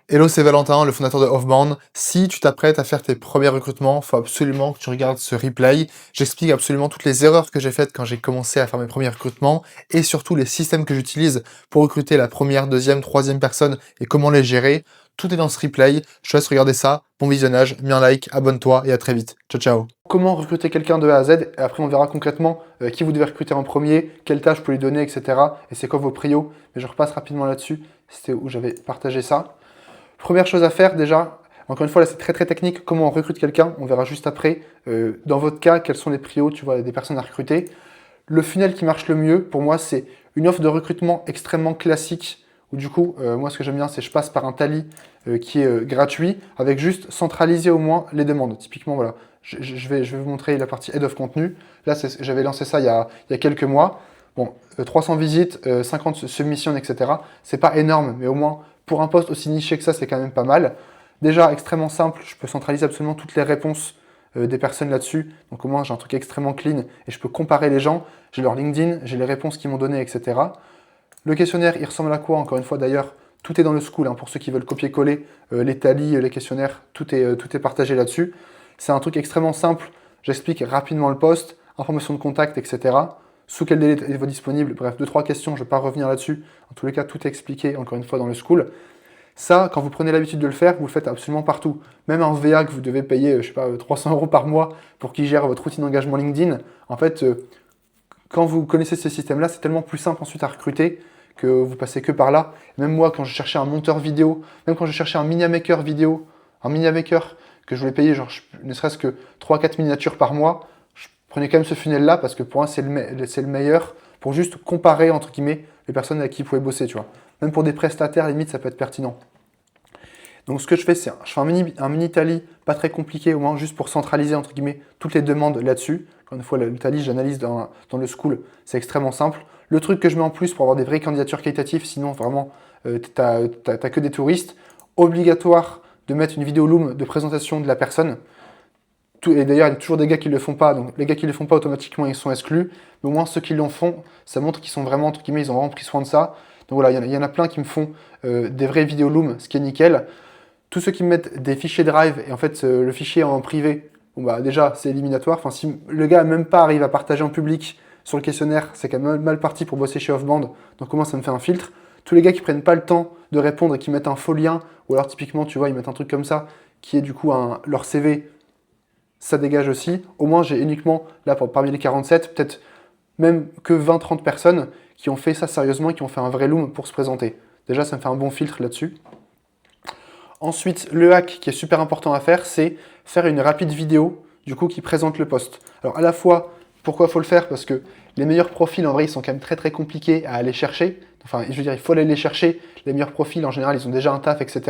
Hello, c'est Valentin, le fondateur de Offbound. Si tu t'apprêtes à faire tes premiers recrutements, faut absolument que tu regardes ce replay. J'explique absolument toutes les erreurs que j'ai faites quand j'ai commencé à faire mes premiers recrutements et surtout les systèmes que j'utilise pour recruter la première, deuxième, troisième personne et comment les gérer. Tout est dans ce replay. Je te laisse regarder ça. Bon visionnage, mets un like, abonne-toi et à très vite. Ciao, ciao. Comment recruter quelqu'un de A à Z et après on verra concrètement qui vous devez recruter en premier, quelles tâches vous pouvez lui donner, etc. Et c'est quoi vos prios. Mais je repasse rapidement là-dessus. C'était où j'avais partagé ça. Première chose à faire déjà, encore une fois là c'est très technique, comment on recrute quelqu'un, on verra juste après. Dans votre cas, quels sont les prios, tu vois, des personnes à recruter. Le funnel qui marche le mieux, pour moi, c'est une offre de recrutement extrêmement classique, où du coup, moi ce que j'aime bien, c'est je passe par un tally qui est gratuit, avec juste centraliser au moins les demandes. Typiquement, voilà, je vais vous montrer la partie Head of Contenu. Là, j'avais lancé ça il y a quelques mois. Bon, 300 visites, 50 submissions, etc. C'est pas énorme, mais au moins, pour un poste aussi niché que ça, c'est quand même pas mal. Déjà, extrêmement simple, je peux centraliser absolument toutes les réponses des personnes là-dessus. Donc au moins, j'ai un truc extrêmement clean et je peux comparer les gens. J'ai leur LinkedIn, j'ai les réponses qu'ils m'ont données, etc. Le questionnaire, il ressemble à quoi? Encore une fois, d'ailleurs, tout est dans le school. Hein, pour ceux qui veulent copier-coller les tallies, les questionnaires, tout est partagé là-dessus. C'est un truc extrêmement simple. J'explique rapidement le poste, information de contact, etc. Sous quel délai est-vous disponible? Bref, 2-3 questions, je ne vais pas revenir là-dessus. En tous les cas, tout est expliqué, encore une fois, dans le school. Ça, quand vous prenez l'habitude de le faire, vous le faites absolument partout. Même un VA que vous devez payer, je sais pas, 300 € par mois pour qu'il gère votre routine d'engagement LinkedIn, en fait, quand vous connaissez ce système-là, c'est tellement plus simple ensuite à recruter que vous passez que par là. Même moi, quand je cherchais un monteur vidéo, même quand je cherchais un mini-maker vidéo, un mini-maker que je voulais payer, genre, ne serait-ce que 3-4 miniatures par mois, je prenais quand même ce funnel-là parce que pour moi, c'est le meilleur pour juste comparer, entre guillemets, les personnes avec qui vous pouvez bosser, tu vois. Même pour des prestataires, limite, ça peut être pertinent. Donc ce que je fais, c'est je fais un mini tally, pas très compliqué, au moins juste pour centraliser, entre guillemets, toutes les demandes là-dessus. Encore une fois, le tally, j'analyse dans le school, c'est extrêmement simple. Le truc que je mets en plus pour avoir des vraies candidatures qualitatives, sinon vraiment, t'as que des touristes, obligatoire de mettre une vidéo Loom de présentation de la personne. Et d'ailleurs, il y a toujours des gars qui ne le font pas, donc les gars qui ne le font pas, automatiquement, ils sont exclus. Mais au moins, ceux qui le font, ça montre qu'ils sont vraiment, entre guillemets, ils ont vraiment pris soin de ça. Donc voilà, il y en a plein qui me font des vraies vidéos Loom, ce qui est nickel. Tous ceux qui me mettent des fichiers Drive, et en fait, le fichier en privé, bon bah déjà, c'est éliminatoire. Enfin, si le gars même pas arrive à partager en public sur le questionnaire, c'est quand même mal parti pour bosser chez Offband. Donc au moins, ça me fait un filtre. Tous les gars qui prennent pas le temps de répondre et qui mettent un faux lien, ou alors typiquement, tu vois, ils mettent un truc comme ça, qui est du coup leur CV, ça dégage aussi. Au moins, j'ai uniquement, là, parmi les 47, peut-être même que 20-30 personnes qui ont fait ça sérieusement et qui ont fait un vrai Loom pour se présenter. Déjà, ça me fait un bon filtre là-dessus. Ensuite, le hack qui est super important à faire, c'est faire une rapide vidéo du coup qui présente le poste. Alors à la fois, pourquoi il faut le faire? Parce que les meilleurs profils, en vrai, ils sont quand même très compliqués à aller chercher. Enfin, je veux dire, il faut aller les chercher. Les meilleurs profils, en général, ils ont déjà un taf, etc.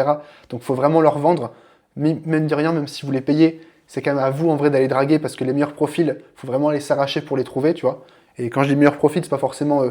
Donc il faut vraiment leur vendre. Mais même de rien, même si vous les payez, c'est quand même à vous en vrai d'aller draguer parce que les meilleurs profils, il faut vraiment aller s'arracher pour les trouver, tu vois. Et quand je dis meilleurs profils, c'est pas forcément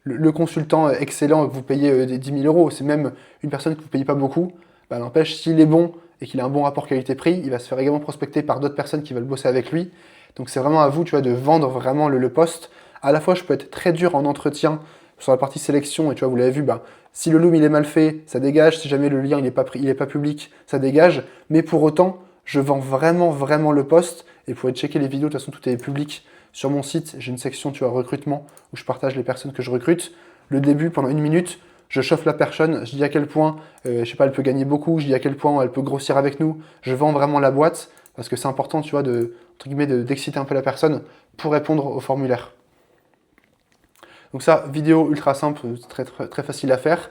le consultant excellent que vous payez 10 000 €, c'est même une personne que vous ne payez pas beaucoup. Bah, n'empêche, s'il est bon et qu'il a un bon rapport qualité-prix, il va se faire également prospecter par d'autres personnes qui veulent bosser avec lui. Donc c'est vraiment à vous, tu vois, de vendre vraiment le poste. À la fois, je peux être très dur en entretien sur la partie sélection, et tu vois, vous l'avez vu, bah, si le loom il est mal fait, ça dégage. Si jamais le lien il est pas public, ça dégage. Mais pour autant, je vends vraiment le poste. Et pour checker les vidéos, de toute façon, tout est public sur mon site. J'ai une section, tu vois, recrutement, où je partage les personnes que je recrute. Le début, pendant 1 minute, je chauffe la personne, je dis à quel point, je sais pas, elle peut gagner beaucoup, je dis à quel point elle peut grossir avec nous, je vends vraiment la boîte, parce que c'est important, tu vois, entre guillemets, d'exciter un peu la personne pour répondre au formulaire. Donc ça, vidéo ultra simple, très facile à faire.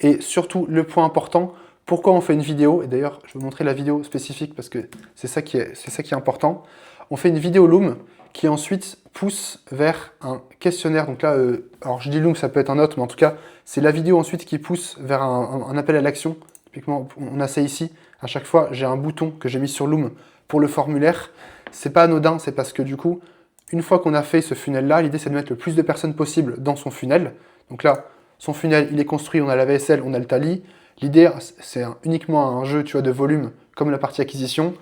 Et surtout, le point important, pourquoi on fait une vidéo? Et d'ailleurs, je vais vous montrer la vidéo spécifique, parce que c'est ça qui est important. On fait une vidéo Loom qui ensuite pousse vers un questionnaire. Donc là, alors je dis Loom, ça peut être un autre, mais en tout cas, c'est la vidéo ensuite qui pousse vers un appel à l'action. Typiquement, on a ça ici. À chaque fois, j'ai un bouton que j'ai mis sur Loom pour le formulaire. C'est pas anodin, c'est parce que du coup, une fois qu'on a fait ce funnel-là, l'idée c'est de mettre le plus de personnes possible dans son funnel. Donc là, son funnel, il est construit, on a la VSL, on a le tally. L'idée, c'est uniquement un jeu, tu vois, de volume, comme la partie acquisition.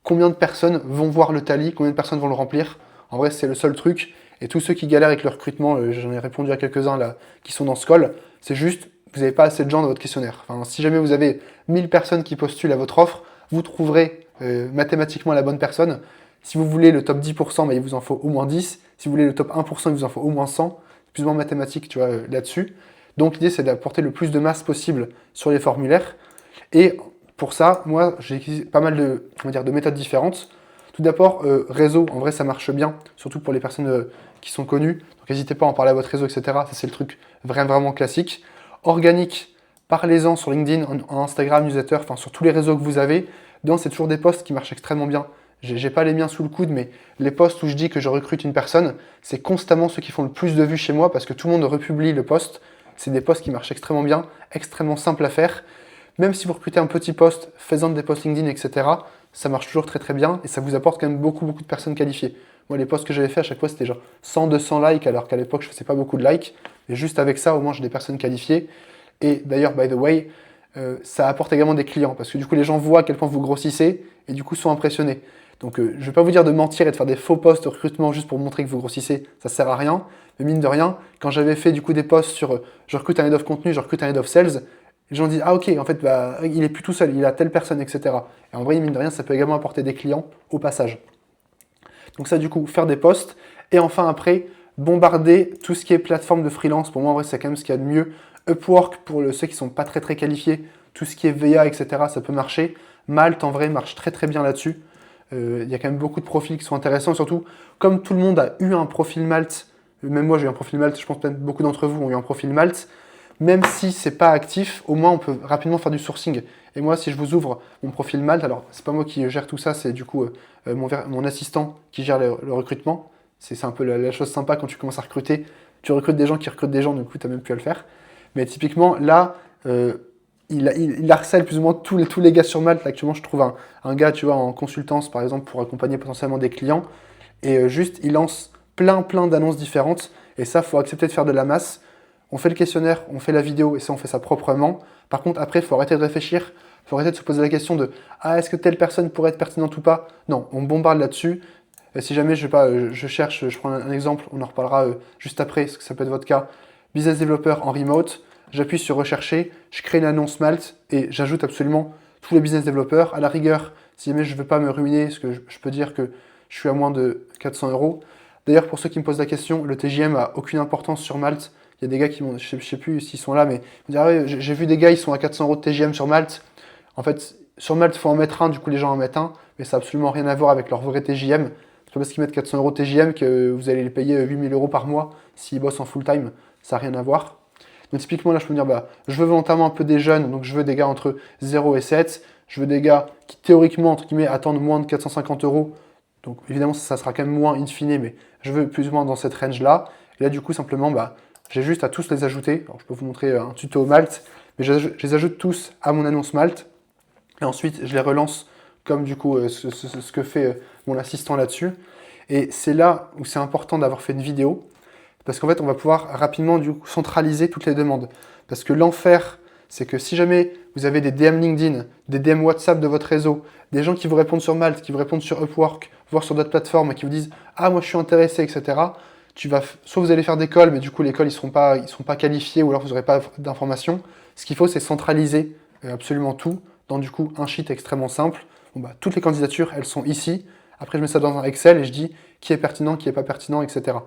Combien de personnes vont voir le tally, combien de personnes vont le remplir? En vrai, c'est le seul truc. Et tous ceux qui galèrent avec le recrutement, j'en ai répondu à quelques-uns là, qui sont dans ce call, c'est juste vous n'avez pas assez de gens dans votre questionnaire. Enfin, si jamais vous avez 1000 personnes qui postulent à votre offre, vous trouverez mathématiquement la bonne personne. Si vous voulez le top 10%, il vous en faut au moins 10. Si vous voulez le top 1%, il vous en faut au moins 100. C'est plus ou moins mathématique, tu vois, là-dessus. Donc l'idée, c'est d'apporter le plus de masse possible sur les formulaires. Et pour ça, moi, j'ai utilisé pas mal de méthodes différentes. Tout d'abord, réseau, en vrai, ça marche bien, surtout pour les personnes qui sont connues. Donc n'hésitez pas à en parler à votre réseau, etc. Ça, c'est le truc vraiment classique. Organique, parlez-en sur LinkedIn, en Instagram, newsletter, enfin sur tous les réseaux que vous avez. Donc c'est toujours des posts qui marchent extrêmement bien. J'ai pas les miens sous le coude, mais les posts où je dis que je recrute une personne, c'est constamment ceux qui font le plus de vues chez moi parce que tout le monde republie le post. C'est des posts qui marchent extrêmement bien, extrêmement simples à faire. Même si vous recrutez un petit post, faisant des posts LinkedIn, etc., ça marche toujours très bien et ça vous apporte quand même beaucoup de personnes qualifiées. Moi, les posts que j'avais fait à chaque fois, c'était genre 100, 200 likes, alors qu'à l'époque, je faisais pas beaucoup de likes. Et juste avec ça, au moins, j'ai des personnes qualifiées. Et d'ailleurs, by the way, ça apporte également des clients parce que du coup, les gens voient à quel point vous grossissez et du coup, sont impressionnés. Donc, je ne vais pas vous dire de mentir et de faire des faux posts de recrutement juste pour montrer que vous grossissez, ça sert à rien. Mais mine de rien, quand j'avais fait du coup des posts sur je recrute un head of contenu, je recrute un head of sales, les gens disent ah ok, en fait, il est plus tout seul, il a telle personne, etc. Et en vrai, mine de rien, ça peut également apporter des clients au passage. Donc ça, du coup, faire des posts. Et enfin, après, bombarder tout ce qui est plateforme de freelance. Pour moi, en vrai, c'est quand même ce qu'il y a de mieux. Upwork, pour ceux qui ne sont pas très qualifiés, tout ce qui est VA, etc., ça peut marcher. Malte, en vrai, marche très bien là-dessus. Il y a quand même beaucoup de profils qui sont intéressants. Surtout, comme tout le monde a eu un profil Malte, même moi, j'ai eu un profil Malte, je pense peut-être beaucoup d'entre vous ont eu un profil Malte, même si c'est pas actif, au moins on peut rapidement faire du sourcing. Et moi, si je vous ouvre mon profil Malte, alors c'est pas moi qui gère tout ça, c'est du coup mon assistant qui gère le recrutement. C'est un peu la chose sympa quand tu commences à recruter. Tu recrutes des gens qui recrutent des gens, du coup, tu n'as même plus à le faire. Mais typiquement, là, il harcèle plus ou moins tous les gars sur Malte. Là, actuellement, je trouve un gars, tu vois, en consultance, par exemple, pour accompagner potentiellement des clients. Et juste, il lance plein d'annonces différentes. Et ça, il faut accepter de faire de la masse. On fait le questionnaire, on fait la vidéo, et ça, on fait ça proprement. Par contre, après, il faut arrêter de réfléchir. Il faut arrêter de se poser la question de « Ah, est-ce que telle personne pourrait être pertinente ou pas ?» Non, on bombarde là-dessus. Si jamais, je cherche, je prends un exemple, on en reparlera juste après, parce que ça peut être votre cas. Business Developer en remote, j'appuie sur rechercher, je crée une annonce Malte et j'ajoute absolument tous les business développeurs. À la rigueur, si jamais je ne veux pas me ruiner, parce que je peux dire que je suis à moins de 400 euros. D'ailleurs, pour ceux qui me posent la question, le TJM a aucune importance sur Malte. Il y a des gars qui m'ont, je ne sais plus s'ils sont là, mais ils me disent, ah ouais, j'ai vu des gars, ils sont à 400 euros de TJM sur Malte. En fait, sur Malte, il faut en mettre un, du coup les gens en mettent un, mais ça n'a absolument rien à voir avec leur vrai TJM. C'est pas parce qu'ils mettent 400 euros de TJM que vous allez les payer 8000 euros par mois s'ils bossent en full time. Ça n'a rien à voir. Donc typiquement là, je peux me dire, je veux volontairement un peu des jeunes, donc je veux des gars entre 0 et 7. Je veux des gars qui théoriquement, entre guillemets, attendent moins de 450 euros. Donc évidemment, ça sera quand même moins in fine, mais je veux plus ou moins dans cette range-là. Et là, du coup, simplement, j'ai juste à tous les ajouter. Alors, je peux vous montrer un tuto Malte, mais je les ajoute tous à mon annonce Malte. Et ensuite, je les relance comme du coup ce que fait mon assistant là-dessus. Et c'est là où c'est important d'avoir fait une vidéo, parce qu'en fait, on va pouvoir rapidement du coup, centraliser toutes les demandes. Parce que l'enfer, c'est que si jamais vous avez des DM LinkedIn, des DM WhatsApp de votre réseau, des gens qui vous répondent sur Malte, qui vous répondent sur Upwork, voire sur d'autres plateformes, et qui vous disent « Ah, moi je suis intéressé, etc. » Soit vous allez faire des calls, mais du coup les calls ils seront pas qualifiés, ou alors vous n'aurez pas d'informations. Ce qu'il faut, c'est centraliser absolument tout dans du coup un sheet extrêmement simple. Toutes les candidatures, elles sont ici. Après, je mets ça dans un Excel et je dis qui est pertinent, qui n'est pas pertinent, etc.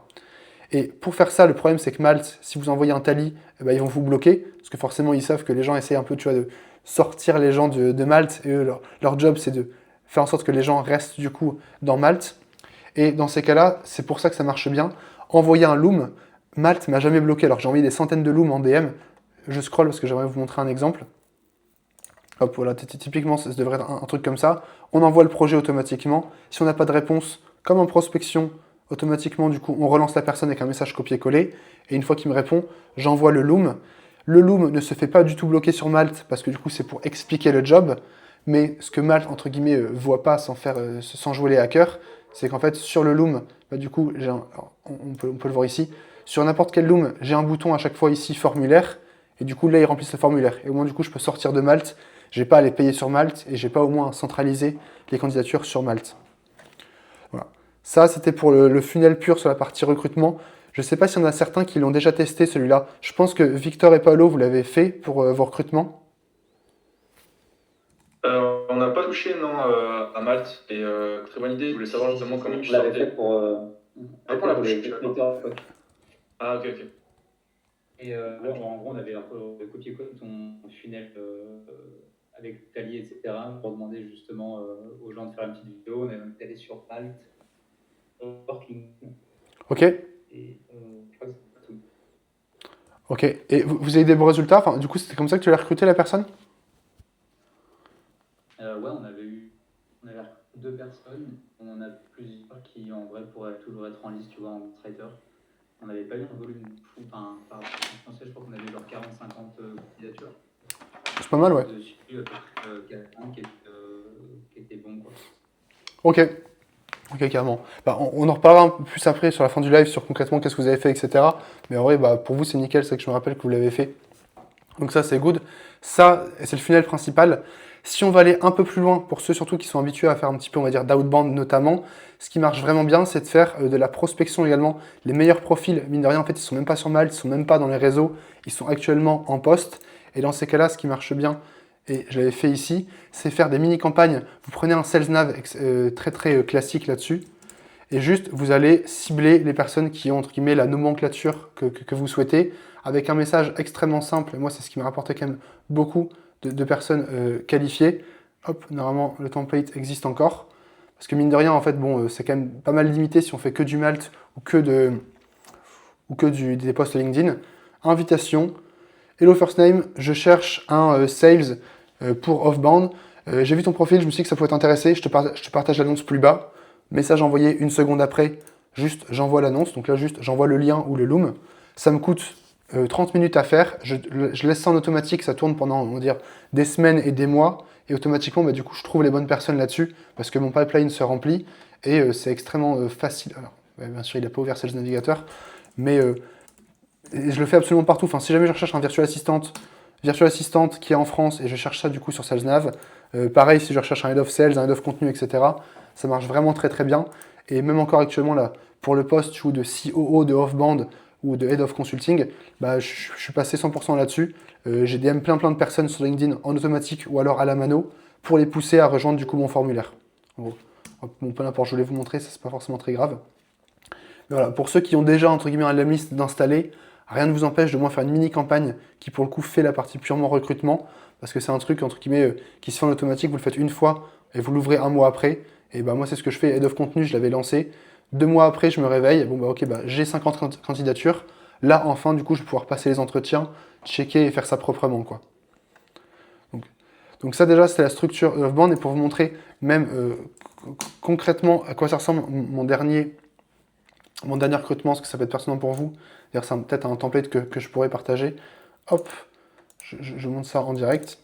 Et pour faire ça, le problème, c'est que Malte, si vous envoyez un tally, ils vont vous bloquer, parce que forcément, ils savent que les gens essayent un peu, tu vois, de sortir les gens de Malte, et eux, leur job, c'est de faire en sorte que les gens restent, du coup, dans Malte. Et dans ces cas-là, c'est pour ça que ça marche bien. Envoyer un loom, Malte m'a jamais bloqué, alors j'ai envoyé des centaines de looms en DM. Je scroll parce que j'aimerais vous montrer un exemple. Hop, voilà, typiquement, ça devrait être un truc comme ça. On envoie le projet automatiquement. Si on n'a pas de réponse, comme en prospection, automatiquement, du coup, on relance la personne avec un message copier-coller. Et une fois qu'il me répond, j'envoie le loom. Le loom ne se fait pas du tout bloquer sur Malte parce que du coup, c'est pour expliquer le job. Mais ce que Malte, entre guillemets, voit pas sans jouer les hackers, c'est qu'en fait, sur le loom, du coup, on peut le voir ici, sur n'importe quel loom, j'ai un bouton à chaque fois ici, formulaire. Et du coup, là, ils remplissent le formulaire. Et au moins, du coup, je peux sortir de Malte. Je n'ai pas à les payer sur Malte et j'ai pas au moins à centraliser les candidatures sur Malte. Voilà. Ça, c'était pour le funnel pur sur la partie recrutement. Je sais pas s'il y en a certains qui l'ont déjà testé, celui-là. Je pense que Victor et Paolo, vous l'avez fait pour vos recrutements. On n'a pas touché, non, à Malte. Et très bonne idée. Je voulais savoir justement comment tu On l'avait sortais. fait pour pour la les bouche, d'accord. recruteurs, quoi. Ah, ok. Et ouais, en gros, on avait copié-collé ton funnel avec Tali, etc. pour demander justement aux gens de faire une petite vidéo. On est allé sur Alt, Working. Ok. Et je crois que c'est tout. Ok. Et vous avez des bons résultats? Enfin, du coup, c'était comme ça que tu l'as recruté, la personne? Ouais, on avait recruté 2 personnes. On en a plusieurs qui, en vrai, pourraient toujours être en liste, tu vois, en traiteur. On n'avait pas eu un volume fou. Enfin, en français, je crois qu'on avait genre 40-50 candidatures. C'est pas mal, ouais. Dessus, quelqu'un qui était bon, quoi. Ok. Ok, carrément. Bah, on en reparlera un peu plus après sur la fin du live sur concrètement qu'est-ce que vous avez fait, etc. Mais en vrai, bah, pour vous, c'est nickel, c'est que je me rappelle que vous l'avez fait. Donc ça, c'est good. Ça, c'est le funnel principal. Si on va aller un peu plus loin, pour ceux surtout qui sont habitués à faire un petit peu, on va dire, d'outbound notamment, ce qui marche vraiment bien, c'est de faire de la prospection également. Les meilleurs profils, mine de rien, en fait, ils sont même pas sur Malte, ils sont même pas dans les réseaux, ils sont actuellement en poste. Et dans ces cas-là, ce qui marche bien, et je l'avais fait ici, c'est faire des mini-campagnes. Vous prenez un sales nav très classique là-dessus, et juste, vous allez cibler les personnes qui ont, entre guillemets, la nomenclature que vous souhaitez, avec un message extrêmement simple. Moi, c'est ce qui m'a rapporté quand même beaucoup de personnes qualifiées. Hop, normalement, le template existe encore. Parce que mine de rien, en fait, bon, c'est quand même pas mal limité si on fait que du Malte ou des posts LinkedIn. Invitation. Hello First Name, je cherche un sales pour Offbound. J'ai vu ton profil, je me suis dit que ça pouvait t'intéresser. Je te partage l'annonce plus bas. Message envoyé une seconde après, juste j'envoie l'annonce. Donc là, juste j'envoie le lien ou le loom. Ça me coûte 30 minutes à faire. Je laisse ça en automatique, ça tourne pendant, on va dire, des semaines et des mois. Et automatiquement, bah, du coup, je trouve les bonnes personnes là-dessus parce que mon pipeline se remplit et c'est extrêmement facile. Alors, bien sûr, il n'a pas ouvert Sales Navigator, mais et je le fais absolument partout. Enfin, si jamais je recherche un virtual assistant qui est en France et je cherche ça du coup sur SalesNav, pareil, si je recherche un head of sales, un head of contenu, etc., ça marche vraiment très bien. Et même encore actuellement, là, pour le poste ou de COO de Offbound ou de head of consulting, bah, je suis passé 100% là-dessus. J'ai DM plein de personnes sur LinkedIn en automatique ou alors à la mano pour les pousser à rejoindre du coup mon formulaire. En gros. Bon, peu importe, je voulais vous montrer, ça c'est pas forcément très grave. Mais voilà, pour ceux qui ont déjà entre guillemets un list d'installer, rien ne vous empêche de moins faire une mini campagne qui pour le coup fait la partie purement recrutement, parce que c'est un truc entre guillemets qui se fait en automatique, vous le faites une fois et vous l'ouvrez un mois après. Et bah moi c'est ce que je fais, Head of Contenu, je l'avais lancé. 2 mois après, je me réveille, bon bah ok, bah j'ai 50 candidatures. Là enfin du coup je vais pouvoir passer les entretiens, checker et faire ça proprement quoi. Donc ça déjà c'est la structure de Offbound, et pour vous montrer même concrètement à quoi ça ressemble mon dernier recrutement, parce que ça peut être pertinent pour vous. D'ailleurs, c'est peut-être un template que je pourrais partager. Hop, je monte ça en direct.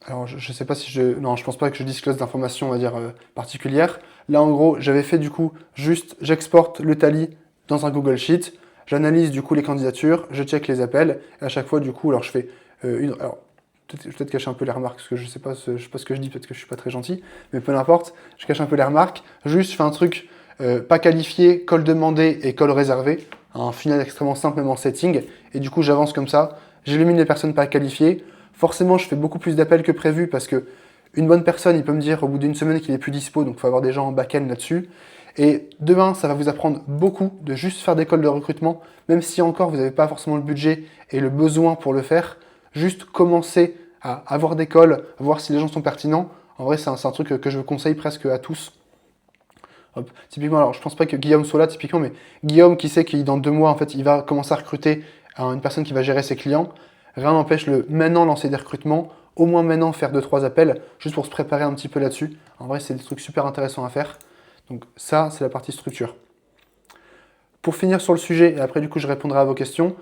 Alors, je ne sais pas si je... Non, je pense pas que je disclose d'informations, on va dire, particulières. Là, en gros, j'avais fait du coup, juste, j'exporte le tally dans un Google Sheet, j'analyse du coup les candidatures, je check les appels, et à chaque fois, du coup, alors je fais une... Alors, peut-être cacher un peu les remarques, parce que je sais pas ce que je dis, peut-être que je suis pas très gentil, mais peu importe, je cache un peu les remarques. Juste, je fais un truc pas qualifié, call demandé et call réservé, un final extrêmement simple même en setting, et du coup j'avance comme ça, j'élimine les personnes pas qualifiées. Forcément, je fais beaucoup plus d'appels que prévu, parce que une bonne personne, il peut me dire au bout d'une semaine qu'il est plus dispo, donc il faut avoir des gens en back-end là-dessus. Et demain, ça va vous apprendre beaucoup de juste faire des calls de recrutement, même si encore vous n'avez pas forcément le budget et le besoin pour le faire. Juste commencer à avoir des calls, voir si les gens sont pertinents. En vrai, c'est un truc que je conseille presque à tous. Hop. Typiquement, alors je pense pas que Guillaume soit là typiquement, mais Guillaume qui sait qu'il dans 2 mois, en fait, il va commencer à recruter une personne qui va gérer ses clients. Rien n'empêche le maintenant lancer des recrutements, au moins maintenant faire 2-3 appels, juste pour se préparer un petit peu là-dessus. En vrai, c'est des trucs super intéressants à faire. Donc ça, c'est la partie structure. Pour finir sur le sujet, et après du coup je répondrai à vos questions,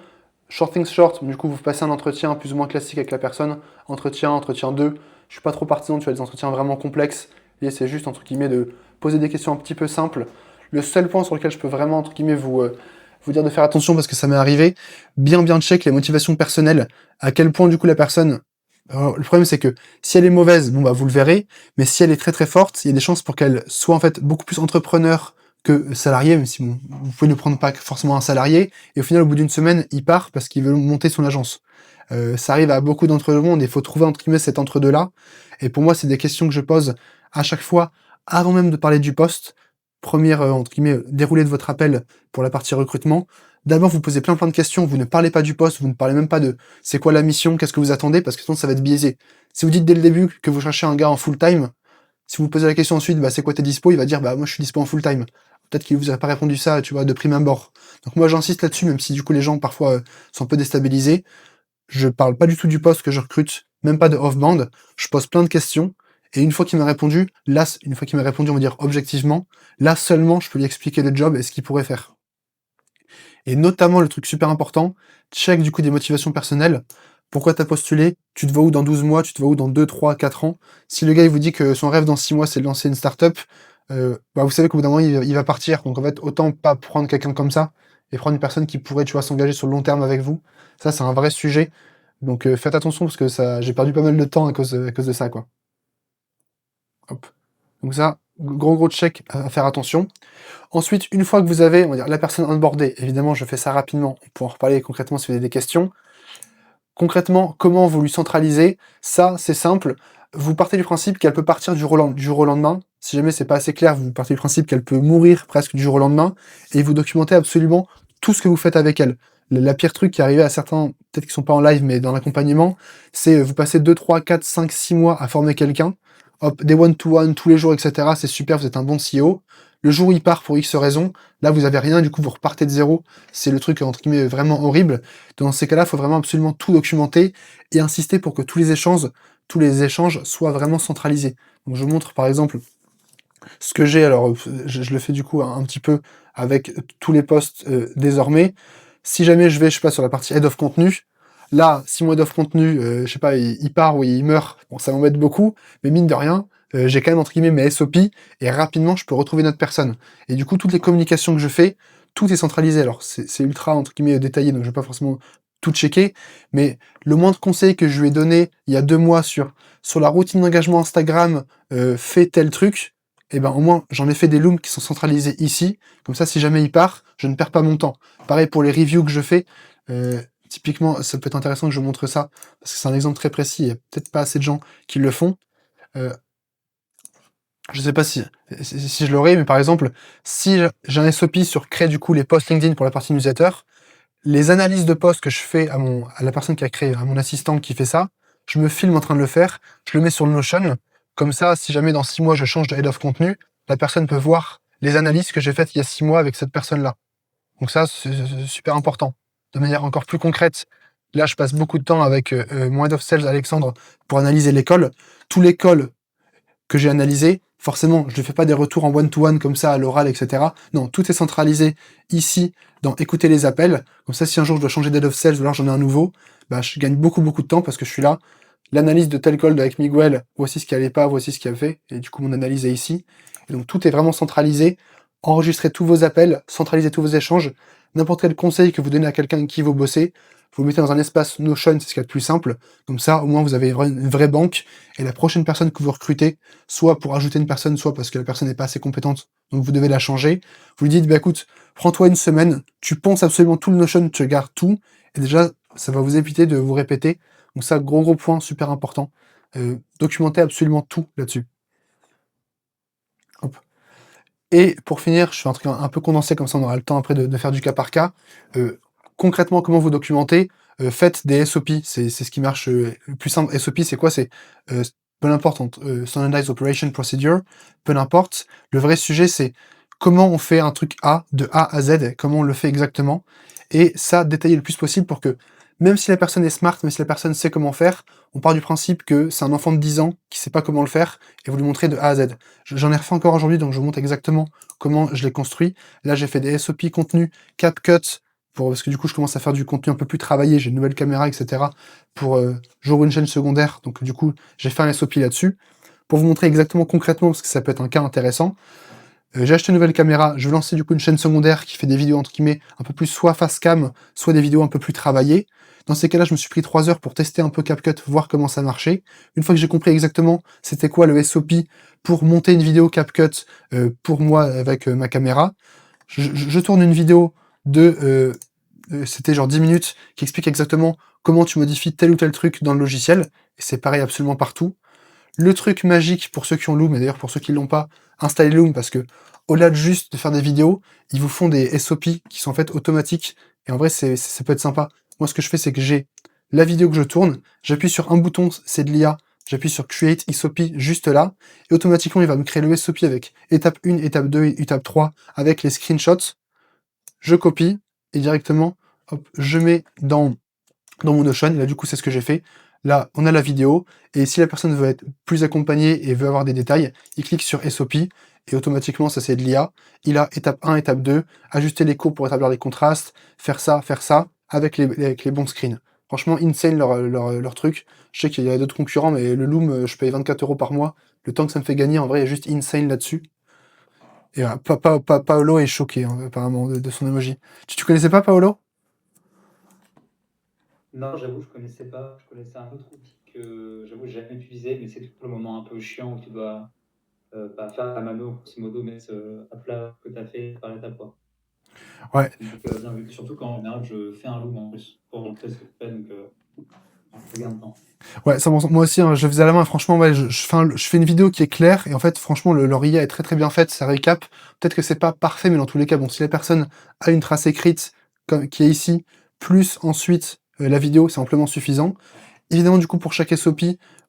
short things short, du coup vous passez un entretien plus ou moins classique avec la personne, entretien 2, je suis pas trop partisan, tu as des entretiens vraiment complexes, et c'est juste entre guillemets de poser des questions un petit peu simples. Le seul point sur lequel je peux vraiment entre guillemets vous dire de faire attention parce que ça m'est arrivé, bien check les motivations personnelles, à quel point du coup la personne Le problème, c'est que si elle est mauvaise, bon, bah, vous le verrez, mais si elle est très très forte, il y a des chances pour qu'elle soit en fait beaucoup plus entrepreneur que salarié, même si bon, vous pouvez ne prendre pas forcément un salarié, et au final, au bout d'une semaine, il part parce qu'il veut monter son agence. Ça arrive à beaucoup d'entre eux monde, et il faut trouver entre guillemets cet entre-deux-là. Et pour moi, c'est des questions que je pose à chaque fois, avant même de parler du poste. Première, entre guillemets, déroulé de votre appel pour la partie recrutement. D'abord, vous posez plein de questions, vous ne parlez pas du poste, vous ne parlez même pas de c'est quoi la mission, qu'est-ce que vous attendez, parce que sinon ça va être biaisé. Si vous dites dès le début que vous cherchez un gars en full time, si vous posez la question ensuite, bah c'est quoi tes dispo, il va dire bah moi je suis dispo en full time. Peut-être qu'il vous a pas répondu ça, tu vois, de prime abord. Donc moi j'insiste là-dessus, même si du coup les gens parfois sont un peu déstabilisés. Je parle pas du tout du poste que je recrute, même pas de off-band. Je pose plein de questions. Et une fois qu'il m'a répondu, là, une fois qu'il m'a répondu, on va dire objectivement, là seulement je peux lui expliquer le job et ce qu'il pourrait faire. Et notamment, le truc super important, check du coup des motivations personnelles. Pourquoi t'as postulé? Tu te vois où dans 12 mois? Tu te vois où dans 2, 3, 4 ans? Si le gars il vous dit que son rêve dans 6 mois c'est de lancer une startup, bah vous savez qu'au bout d'un moment il va partir. Donc en fait, autant pas prendre quelqu'un comme ça et prendre une personne qui pourrait, tu vois, s'engager sur le long terme avec vous. Ça, c'est un vrai sujet. Donc faites attention parce que ça, j'ai perdu pas mal de temps à cause de ça, quoi. Hop. Donc ça, gros check à faire attention. Ensuite, une fois que vous avez, on va dire, la personne onboardée, évidemment, je fais ça rapidement pour en reparler concrètement si vous avez des questions. Concrètement, comment vous lui centralisez? Ça, c'est simple. Vous partez du principe qu'elle peut partir du jour au lendemain. Si jamais c'est pas assez clair, vous partez du principe qu'elle peut mourir presque du jour au lendemain et vous documentez absolument tout ce que vous faites avec elle. La pire truc qui est arrivé à certains, peut-être qu'ils sont pas en live, mais dans l'accompagnement, c'est vous passez 2, 3, 4, 5, 6 mois à former quelqu'un. Hop, des one-to-one tous les jours, etc. C'est super, vous êtes un bon CEO. Le jour où il part pour X raison, là vous avez rien, du coup vous repartez de zéro. C'est le truc entre guillemets vraiment horrible. Dans ces cas-là, il faut vraiment absolument tout documenter et insister pour que tous les échanges soient vraiment centralisés. Donc je vous montre par exemple ce que j'ai, alors je le fais du coup un petit peu avec tous les posts désormais. Si jamais je sais pas, sur la partie head of contenu, là, si mon head of contenu, je sais pas, il part ou il meurt, bon ça m'embête beaucoup, mais mine de rien, j'ai quand même entre guillemets mes SOP et rapidement je peux retrouver notre personne. Et du coup, toutes les communications que je fais, tout est centralisé. Alors c'est ultra entre guillemets détaillé, donc je vais pas forcément tout checker, mais le moindre conseil que je lui ai donné il y a 2 mois sur la routine d'engagement Instagram, fais tel truc, et ben au moins j'en ai fait des looms qui sont centralisés ici, comme ça si jamais il part, je ne perds pas mon temps. Pareil pour les reviews que je fais, typiquement ça peut être intéressant que je vous montre ça, parce que c'est un exemple très précis, il y a peut-être pas assez de gens qui le font. Je sais pas si je l'aurai, mais par exemple, si j'ai un SOP sur créer du coup les posts LinkedIn pour la partie newsletter, les analyses de posts que je fais à la personne qui a créé, à mon assistant qui fait ça, je me filme en train de le faire, je le mets sur le Notion, comme ça, si jamais dans 6 mois je change de head of contenu, la personne peut voir les analyses que j'ai faites il y a 6 mois avec cette personne-là. Donc ça, c'est super important. De manière encore plus concrète, là, je passe beaucoup de temps avec mon head of sales, Alexandre, pour analyser l'école. Tous les calls que j'ai analysé, forcément, je ne fais pas des retours en one-to-one comme ça à l'oral, etc. Non, tout est centralisé ici dans écouter les appels. Comme ça, si un jour je dois changer d'head of sales ou alors j'en ai un nouveau, bah, je gagne beaucoup de temps parce que je suis là. L'analyse de tel call avec Miguel, voici ce qui allait pas, voici ce qui a fait. Et du coup, mon analyse est ici. Et donc, tout est vraiment centralisé. Enregistrez tous vos appels, centralisez tous vos échanges. N'importe quel conseil que vous donnez à quelqu'un avec qui vous bossez, vous le mettez dans un espace Notion, c'est ce qu'il y a de plus simple. Comme ça, au moins, vous avez une vraie banque. Et la prochaine personne que vous recrutez, soit pour ajouter une personne, soit parce que la personne n'est pas assez compétente, donc vous devez la changer, vous lui dites, bah écoute, prends-toi une semaine, tu penses absolument tout le Notion, tu regardes tout, et déjà, ça va vous éviter de vous répéter. Donc ça, gros point, super important. Documentez absolument tout là-dessus. Hop. Et pour finir, je fais un truc un peu condensé, comme ça on aura le temps après de faire du cas par cas. Concrètement, comment vous documentez? Faites des SOP, c'est ce qui marche le plus simple. SOP, c'est quoi? C'est peu importe, Standardized Operation Procedure, peu importe. Le vrai sujet, c'est comment on fait un truc A, de A à Z, comment on le fait exactement. Et ça, détailler le plus possible pour que, même si la personne est smart, même si la personne sait comment faire, on part du principe que c'est un enfant de 10 ans qui sait pas comment le faire, et vous lui montrez de A à Z. J'en ai refait encore aujourd'hui, donc je vous montre exactement comment je l'ai construit. Là, j'ai fait des SOP contenu, CapCut, parce que du coup, je commence à faire du contenu un peu plus travaillé, j'ai une nouvelle caméra, etc. pour j'ouvre une chaîne secondaire, donc du coup, j'ai fait un SOP là-dessus, pour vous montrer exactement concrètement, parce que ça peut être un cas intéressant. J'ai acheté une nouvelle caméra, je veux lancer du coup une chaîne secondaire qui fait des vidéos entre guillemets un peu plus soit face cam, soit des vidéos un peu plus travaillées. Dans ces cas-là, je me suis pris 3 heures pour tester un peu CapCut, voir comment ça marchait. Une fois que j'ai compris exactement c'était quoi le SOP pour monter une vidéo CapCut pour moi avec ma caméra, je tourne une vidéo de c'était genre 10 minutes qui explique exactement comment tu modifies tel ou tel truc dans le logiciel, et c'est pareil absolument partout. Le truc magique pour ceux qui ont Loom, et d'ailleurs pour ceux qui l'ont pas, installez Loom parce que au-delà de juste de faire des vidéos, ils vous font des SOP qui sont en fait automatiques, et en vrai ça peut être sympa. Moi ce que je fais c'est que j'ai la vidéo que je tourne, j'appuie sur un bouton, c'est de l'IA, j'appuie sur Create SOP juste là, et automatiquement il va me créer le SOP avec étape 1, étape 2 et étape 3 avec les screenshots, je copie, et directement, hop, je mets dans mon Notion, et là du coup c'est ce que j'ai fait. Là, on a la vidéo, et si la personne veut être plus accompagnée et veut avoir des détails, il clique sur SOP, et automatiquement ça c'est de l'IA. Il a étape 1, étape 2, ajuster les courbes pour établir les contrastes, faire ça, avec les bons screens. Franchement, insane leur truc. Je sais qu'il y a d'autres concurrents, mais le Loom, je paye 24 € par mois. Le temps que ça me fait gagner, en vrai, est juste insane là-dessus. Et Paolo est choqué, hein, apparemment, de son emoji. Tu connaissais pas Paolo? Non, j'avoue, je connaissais pas. Je connaissais un autre outil que j'avoue, j'ai jamais utilisé, mais c'est tout le moment un peu chiant où tu dois bah, faire la mano, grosso modo, mettre à plat ce que tu as fait par étape, quoi. Ouais, Donc, bien vu. Surtout quand en général, je fais un loom en plus pour montrer ce que tu fais, donc ça gagne de temps. ouais, 100%. Moi aussi, hein, je faisais à la main, franchement, ouais, je fais une vidéo qui est claire, et en fait, franchement, leur IA est très très bien faite, ça récap. Peut-être que c'est pas parfait, mais dans tous les cas, bon, si la personne a une trace écrite, qui est ici, plus ensuite la vidéo, c'est amplement suffisant. Évidemment, du coup, pour chaque SOP,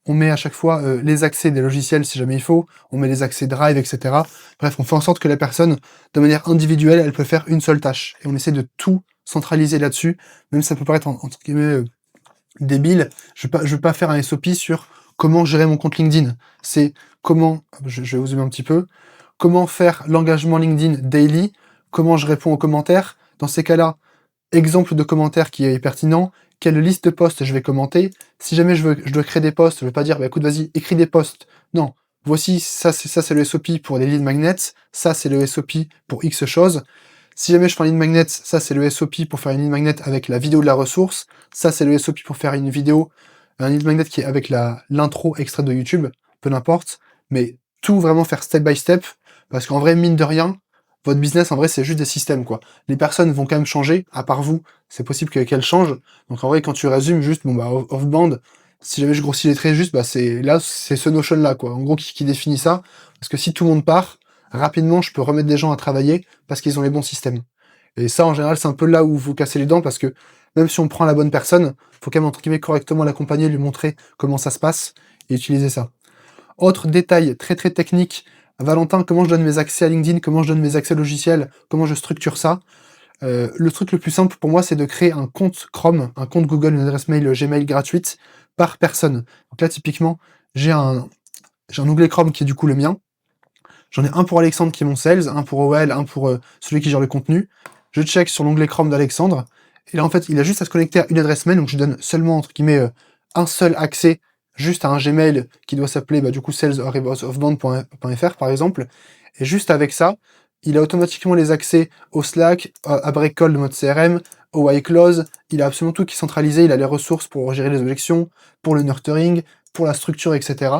on met à chaque fois les accès des logiciels si jamais il faut, on met les accès Drive, etc. Bref, on fait en sorte que la personne, de manière individuelle, elle peut faire une seule tâche. Et on essaie de tout centraliser là-dessus, même si ça peut paraître entre guillemets débile. Je vais pas faire un SOP sur comment gérer mon compte LinkedIn. C'est comment, je vais vous zoomer un petit peu, comment faire l'engagement LinkedIn daily, comment je réponds aux commentaires. Dans ces cas-là, exemple de commentaire qui est pertinent, quelle liste de posts je vais commenter. Si jamais je dois créer des posts, je vais pas dire, bah écoute, vas-y, écris des posts. Non. Voici, ça c'est le SOP pour les lead magnets, ça c'est le SOP pour X choses. Si jamais je fais un lead magnet, ça c'est le SOP pour faire une lead magnet avec la vidéo de la ressource. Ça c'est le SOP pour faire une vidéo, un lead magnet qui est avec l'intro extrait de YouTube, peu n'importe. Mais tout vraiment faire step by step, parce qu'en vrai, mine de rien, votre business, en vrai, c'est juste des systèmes, quoi. Les personnes vont quand même changer, à part vous, c'est possible qu'elles changent. Donc en vrai, quand tu résumes juste, bon bah, off-band, si jamais je grossis les traits juste, bah c'est ce Notion-là, quoi. En gros, qui définit ça. Parce que si tout le monde part, rapidement, je peux remettre des gens à travailler parce qu'ils ont les bons systèmes. Et ça, en général, c'est un peu là où vous cassez les dents, parce que même si on prend la bonne personne, faut quand même, entre guillemets, correctement l'accompagner, lui montrer comment ça se passe, et utiliser ça. Autre détail très très technique, Valentin, comment je donne mes accès à LinkedIn, comment je donne mes accès logiciels, comment je structure ça. Le truc le plus simple pour moi, c'est de créer un compte Chrome, un compte Google, une adresse mail Gmail gratuite par personne. Donc là, typiquement, j'ai un onglet Chrome qui est du coup le mien. J'en ai un pour Alexandre qui est mon sales, un pour OL, un pour celui qui gère le contenu. Je check sur l'onglet Chrome d'Alexandre. Et là, en fait, il a juste à se connecter à une adresse mail, donc je donne seulement, entre guillemets, un seul accès juste à un Gmail qui doit s'appeler, bah, du coup, sales@offband.fr, par exemple. Et juste avec ça, il a automatiquement les accès au Slack, à Breakcall de mode CRM, au iClose. Il a absolument tout qui est centralisé. Il a les ressources pour gérer les objections, pour le nurturing, pour la structure, etc.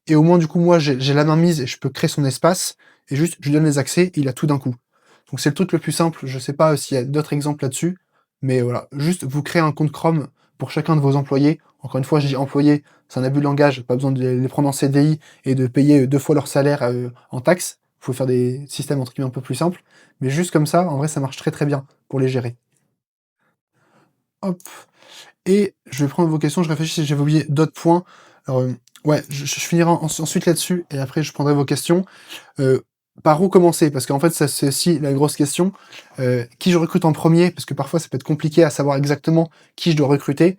Et au moins, du coup, moi, j'ai la main mise et je peux créer son espace. Et juste, je lui donne les accès et il a tout d'un coup. Donc c'est le truc le plus simple. Je sais pas s'il y a d'autres exemples là-dessus. Mais voilà, juste vous créez un compte Chrome pour chacun de vos employés. Encore une fois, je dis employés, c'est un abus de langage, pas besoin de les prendre en CDI et de payer 2 fois leur salaire en taxes. Il faut faire des systèmes entre guillemets un peu plus simples. Mais juste comme ça, en vrai, ça marche très très bien pour les gérer. Hop. Et je vais prendre vos questions, je réfléchis si j'avais oublié d'autres points. Alors, ouais, je finirai ensuite là-dessus, et après je prendrai vos questions. Par où commencer? Parce qu'en fait, ça c'est aussi la grosse question. Qui je recrute en premier? Parce que parfois, ça peut être compliqué à savoir exactement qui je dois recruter.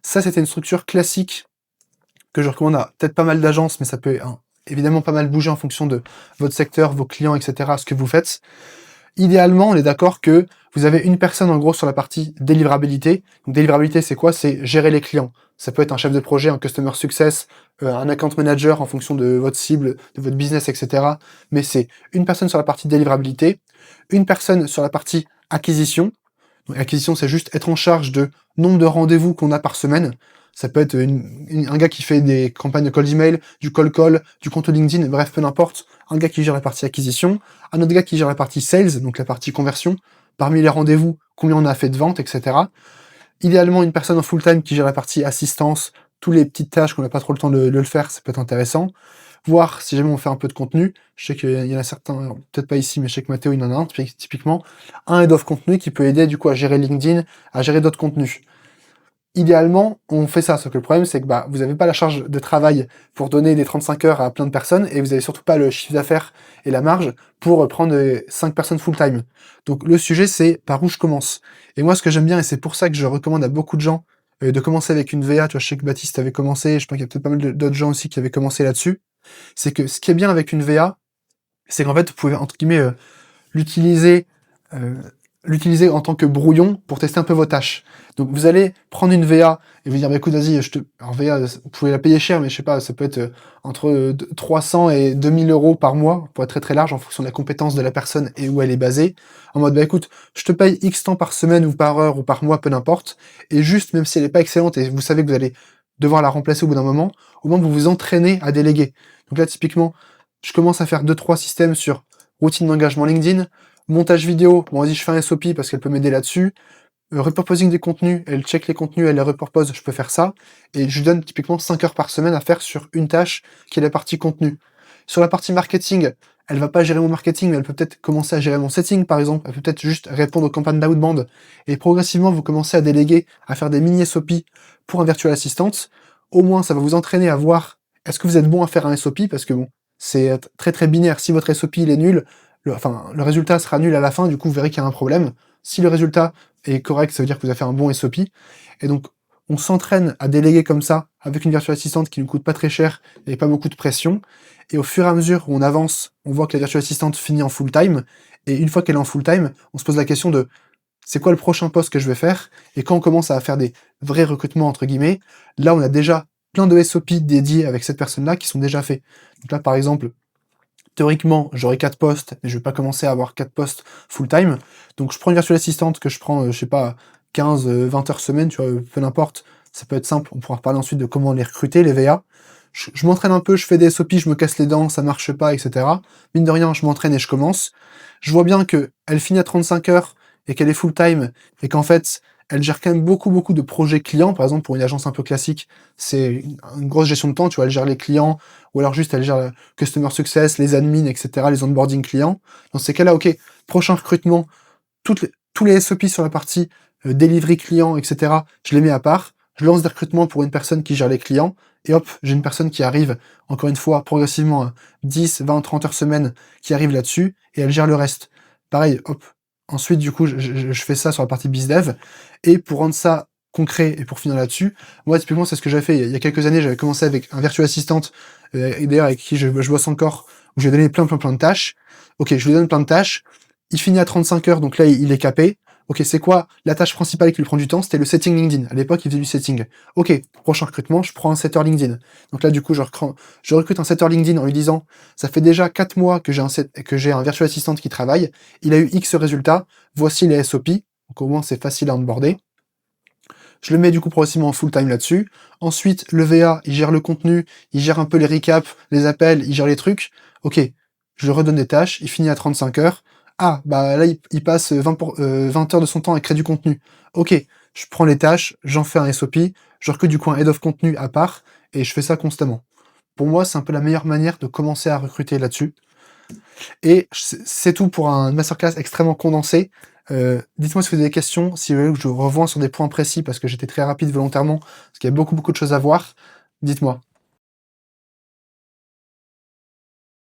Ça, c'était une structure classique que je recommande à peut-être pas mal d'agences, mais ça peut évidemment pas mal bouger en fonction de votre secteur, vos clients, etc., ce que vous faites. Idéalement, on est d'accord que vous avez une personne en gros sur la partie délivrabilité. Donc délivrabilité, c'est quoi? C'est gérer les clients. Ça peut être un chef de projet, un customer success, un account manager en fonction de votre cible, de votre business, etc. Mais c'est une personne sur la partie délivrabilité, une personne sur la partie acquisition. Donc, acquisition, c'est juste être en charge de nombre de rendez-vous qu'on a par semaine. Ça peut être un gars qui fait des campagnes de cold email, du cold call, du compte LinkedIn, bref, peu n'importe. Un gars qui gère la partie acquisition, un autre gars qui gère la partie sales, donc la partie conversion. Parmi les rendez-vous, combien on a fait de ventes, etc. Idéalement, une personne en full-time qui gère la partie assistance, tous les petites tâches qu'on n'a pas trop le temps de le faire, ça peut être intéressant. Voir si jamais on fait un peu de contenu. Je sais qu'il y en a certains, peut-être pas ici, mais je sais que Mathéo, il en a un, typiquement. Un head of contenu qui peut aider, du coup, à gérer LinkedIn, à gérer d'autres contenus. Idéalement, on fait ça, sauf que le problème, c'est que vous n'avez pas la charge de travail pour donner des 35 heures à plein de personnes, et vous n'avez surtout pas le chiffre d'affaires et la marge pour prendre 5 personnes full-time. Donc le sujet, c'est par où je commence. Et moi, ce que j'aime bien, et c'est pour ça que je recommande à beaucoup de gens de commencer avec une VA, tu vois, je sais que Baptiste avait commencé, je pense qu'il y a peut-être pas mal d'autres gens aussi qui avaient commencé là-dessus, c'est que ce qui est bien avec une VA, c'est qu'en fait, vous pouvez, entre guillemets, l'utiliser euh, l'utiliser en tant que brouillon pour tester un peu vos tâches. Donc vous allez prendre une VA et vous dire bah écoute vas-y alors VA vous pouvez la payer cher mais je sais pas ça peut être entre 300 et 2000 euros par mois pour être très très large en fonction de la compétence de la personne et où elle est basée. En mode bah écoute je te paye X temps par semaine ou par heure ou par mois peu n'importe et juste même si elle est pas excellente et vous savez que vous allez devoir la remplacer au bout d'un moment, au moins vous vous entraînez à déléguer. Donc là typiquement je commence à faire 2-3 systèmes sur routine d'engagement LinkedIn, montage vidéo, bon vas-y je fais un SOP parce qu'elle peut m'aider là-dessus. Repurposing des contenus, elle check les contenus, elle les repurpose, je peux faire ça. Et je lui donne typiquement 5 heures par semaine à faire sur une tâche qui est la partie contenu. Sur la partie marketing, elle va pas gérer mon marketing, mais elle peut peut-être commencer à gérer mon setting par exemple. Elle peut peut-être juste répondre aux campagnes d'outbound. Et progressivement, vous commencez à déléguer, à faire des mini SOP pour un virtual assistant. Au moins, ça va vous entraîner à voir est-ce que vous êtes bon à faire un SOP parce que bon, c'est très très binaire. Si votre SOP il est nul, le résultat sera nul à la fin, du coup vous verrez qu'il y a un problème. Si le résultat est correct, ça veut dire que vous avez fait un bon SOP. Et donc, on s'entraîne à déléguer comme ça, avec une virtual assistante qui ne coûte pas très cher et pas beaucoup de pression. Et au fur et à mesure où on avance, on voit que la virtual assistante finit en full time. Et une fois qu'elle est en full time, on se pose la question de c'est quoi le prochain poste que je vais faire? Et quand on commence à faire des vrais recrutements, entre guillemets, là, on a déjà plein de SOP dédiés avec cette personne-là qui sont déjà faits. Donc là, par exemple, théoriquement, j'aurai 4 postes, mais je vais pas commencer à avoir 4 postes full-time. Donc je prends une virtual assistante que je prends, je sais pas, 15, 20 heures semaine, tu vois, peu n'importe. Ça peut être simple, on pourra reparler ensuite de comment les recruter, les VA. Je m'entraîne un peu, je fais des SOP, je me casse les dents, ça marche pas, etc. Mine de rien, je m'entraîne et je commence. Je vois bien que elle finit à 35 heures et qu'elle est full-time et qu'en fait, elle gère quand même beaucoup de projets clients. Par exemple, pour une agence un peu classique, c'est une grosse gestion de temps, tu vois, elle gère les clients, ou alors juste elle gère le customer success, les admins, etc., les onboarding clients. Dans ces cas-là, ok, prochain recrutement, tous les SOP sur la partie delivery client, etc., je les mets à part. Je lance des recrutements pour une personne qui gère les clients, et hop, j'ai une personne qui arrive, encore une fois, progressivement à 10, 20, 30 heures semaine, qui arrive là-dessus, et elle gère le reste. Pareil, hop. Ensuite, du coup, je fais ça sur la partie bizdev, et pour rendre ça concret et pour finir là-dessus, moi, typiquement, c'est ce que j'avais fait. Il y a quelques années, j'avais commencé avec un virtual assistant, et d'ailleurs, avec qui je bosse encore, où j'ai donné plein de tâches. Ok, je lui donne plein de tâches. Il finit à 35 heures, donc là, il est capé. Ok, c'est quoi la tâche principale qui lui prend du temps? C'était le setting LinkedIn. À l'époque, il faisait du setting. Ok, prochain recrutement, je prends un setter LinkedIn. Donc là, du coup, je recrute un setter LinkedIn en lui disant, ça fait déjà 4 mois que j'ai un virtual assistant qui travaille. Il a eu X résultats. Voici les SOP. Donc au moins, c'est facile à onboarder. Je le mets du coup progressivement en full time là-dessus. Ensuite, le VA, il gère le contenu, il gère un peu les recaps, les appels, il gère les trucs. Ok, je lui redonne des tâches, il finit à 35 heures. Ah, bah là, il passe 20 heures de son temps à créer du contenu. Ok, je prends les tâches, j'en fais un SOP, je recrute du coup un head of contenu à part, et je fais ça constamment. Pour moi, c'est un peu la meilleure manière de commencer à recruter là-dessus. Et c'est tout pour un masterclass extrêmement condensé. Dites-moi si vous avez des questions, si vous voulez que je revoie sur des points précis, parce que j'étais très rapide volontairement, parce qu'il y a beaucoup de choses à voir. Dites-moi.